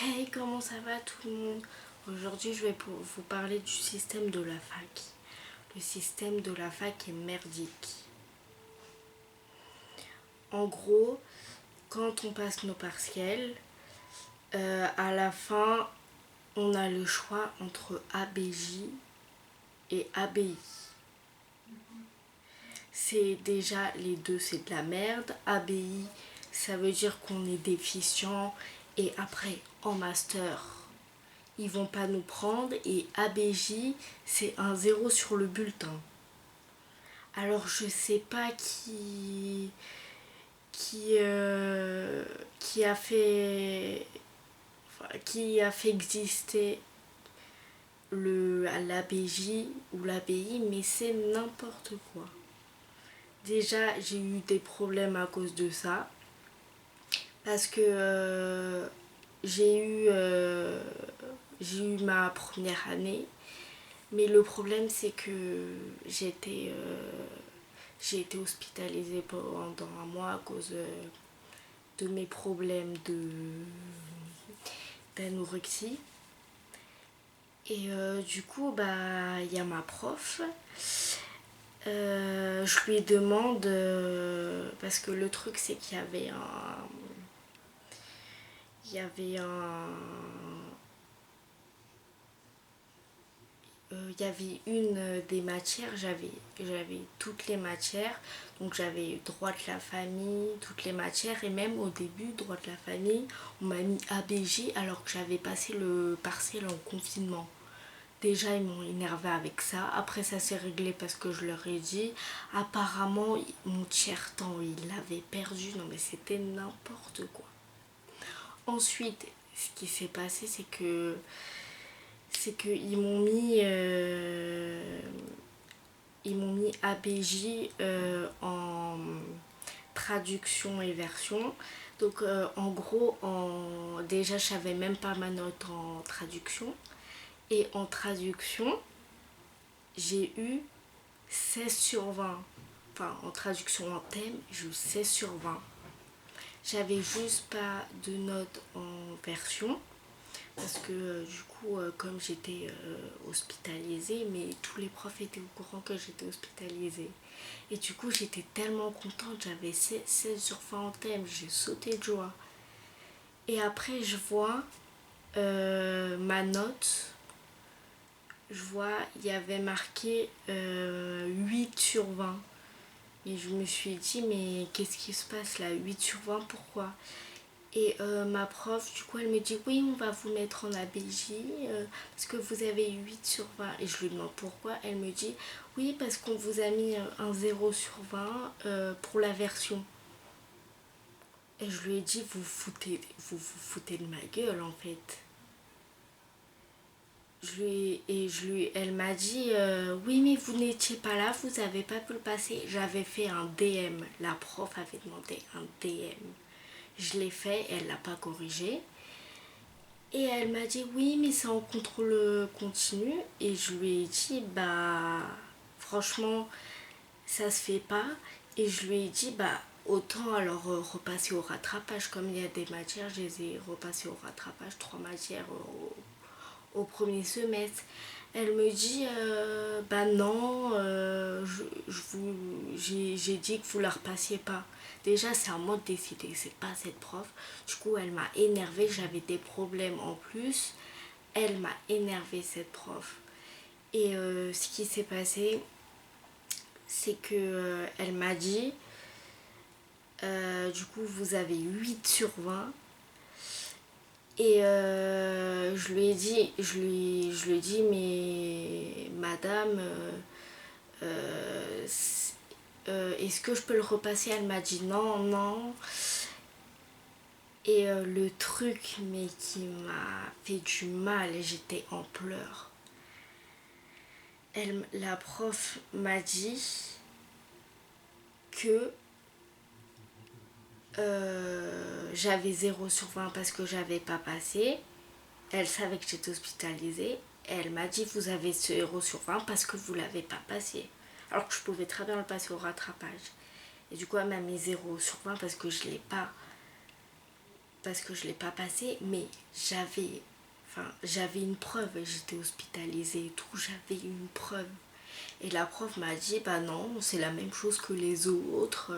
Hey, comment ça va tout le monde? Aujourd'hui, je vais vous parler du système de la fac. Le système de la fac est merdique. En gros, quand on passe nos partiels, à la fin, on a le choix entre ABJ et ABI. C'est déjà les deux, c'est de la merde. ABI, ça veut dire qu'on est déficient et après, en master, ils vont pas nous prendre, et ABJ c'est un zéro sur le bulletin. Alors je sais pas qui a fait exister l'ABJ ou l'ABI, mais c'est n'importe quoi. Déjà j'ai eu des problèmes à cause de ça parce que j'ai eu ma première année. Mais le problème, c'est que j'ai été hospitalisée pendant un mois à cause de mes problèmes d'anorexie. Et du coup, bah, il y a ma prof. Je lui demande, parce que le truc, c'est qu'il y avait il y avait une des matières, j'avais toutes les matières, donc j'avais droit de la famille, toutes les matières, et même au début, droit de la famille, on m'a mis ABJ alors que j'avais passé le partiel en confinement. Déjà, ils m'ont énervé avec ça. Après, ça s'est réglé parce que je leur ai dit. Apparemment, mon tiers-temps, ils l'avaient perdu. Non, mais c'était n'importe quoi. Ensuite, ce qui s'est passé, c'est qu'ils m'ont mis ABJ en traduction et version. Donc en gros, déjà je savais même pas ma note en traduction. Et en traduction, j'ai eu 16/20. Enfin, en traduction en thème, j'ai eu 16/20. J'avais juste pas de note en version. Parce que du coup, comme j'étais hospitalisée, mais tous les profs étaient au courant que j'étais hospitalisée. Et du coup, j'étais tellement contente, j'avais 16/20 en thème, j'ai sauté de joie. Et après, je vois ma note, je vois, il y avait marqué 8/20. Et je me suis dit, mais qu'est-ce qui se passe là, 8/20, pourquoi? Et ma prof, du coup, elle me dit, oui, on va vous mettre en ABJ parce que vous avez 8/20. Et je lui demande pourquoi. Elle me dit, oui, parce qu'on vous a mis un 0/20 pour la version. Et je lui ai dit, vous foutez de ma gueule en fait. Elle m'a dit, oui, mais vous n'étiez pas là, vous n'avez pas pu le passer. J'avais fait un DM, la prof avait demandé un DM. Je l'ai fait, elle l'a pas corrigé. Et elle m'a dit, oui, mais c'est en contrôle continu. Et je lui ai dit, bah, franchement, ça se fait pas. Et je lui ai dit, bah, autant alors repasser au rattrapage. Comme il y a des matières, je les ai repassées au rattrapage, 3 matières au premier semestre. Elle me dit, bah non, j'ai dit que vous la repassiez pas. Déjà, c'est à moi de décider, c'est pas cette prof. Du coup, elle m'a énervée, j'avais des problèmes en plus. Elle m'a énervée, cette prof. Et ce qui s'est passé, c'est que elle m'a dit, du coup, vous avez 8/20. Et je lui ai dit, mais madame, est-ce que je peux le repasser? Elle m'a dit non, non. Et le truc, mais qui m'a fait du mal, j'étais en pleurs. La prof m'a dit que j'avais 0/20 parce que j'avais pas passé. Elle savait que j'étais hospitalisée. Elle m'a dit, vous avez ce 0/20 parce que vous l'avez pas passé. Alors que je pouvais très bien le passer au rattrapage. Et du coup, elle m'a mis 0/20 parce que je l'ai pas parce que je ne l'ai pas passé, mais j'avais une preuve, j'étais hospitalisée et tout, j'avais une preuve. Et la prof m'a dit, bah non, c'est la même chose que les autres.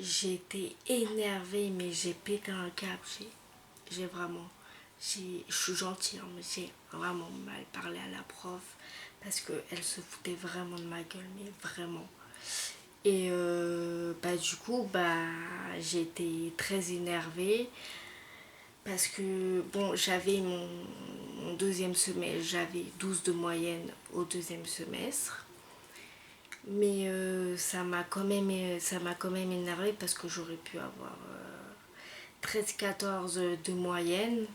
J'étais énervée, mais j'ai pété un câble. J'ai vraiment, je suis gentille, hein, mais j'ai vraiment mal parlé à la prof parce qu'elle se foutait vraiment de ma gueule, mais vraiment. Et bah du coup, bah j'ai été très énervée parce que bon, j'avais mon deuxième semestre, j'avais 12 de moyenne au deuxième semestre. Mais ça m'a quand même énervée parce que j'aurais pu avoir 13-14 de moyenne.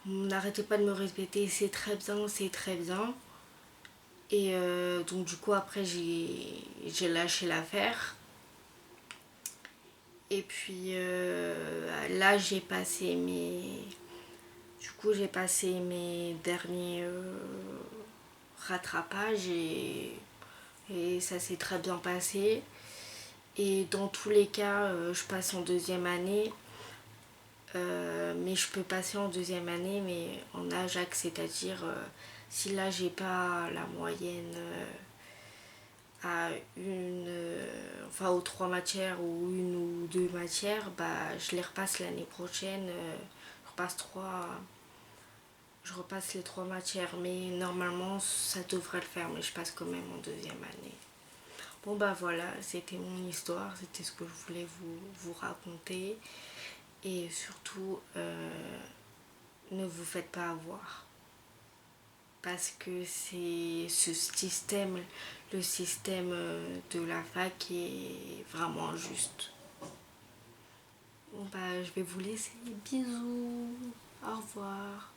On n'arrêtait pas de me répéter c'est très bien, c'est très bien. Et donc du coup après j'ai lâché l'affaire. Et puis là j'ai passé mes derniers rattrapages et ça s'est très bien passé. Et dans tous les cas, je passe en deuxième année. Mais je peux passer en deuxième année, mais en AJAC, c'est-à-dire si là j'ai pas la moyenne à enfin aux trois matières ou une ou deux matières, bah je les repasse l'année prochaine. Je repasse les trois matières, mais normalement ça devrait le faire, mais je passe quand même en deuxième année. Bon bah voilà, c'était mon histoire, c'était ce que je voulais vous raconter. Et surtout, ne vous faites pas avoir. Parce que c'est ce système, le système de la fac est vraiment injuste. Bon bah je vais vous laisser. Bisous. Au revoir.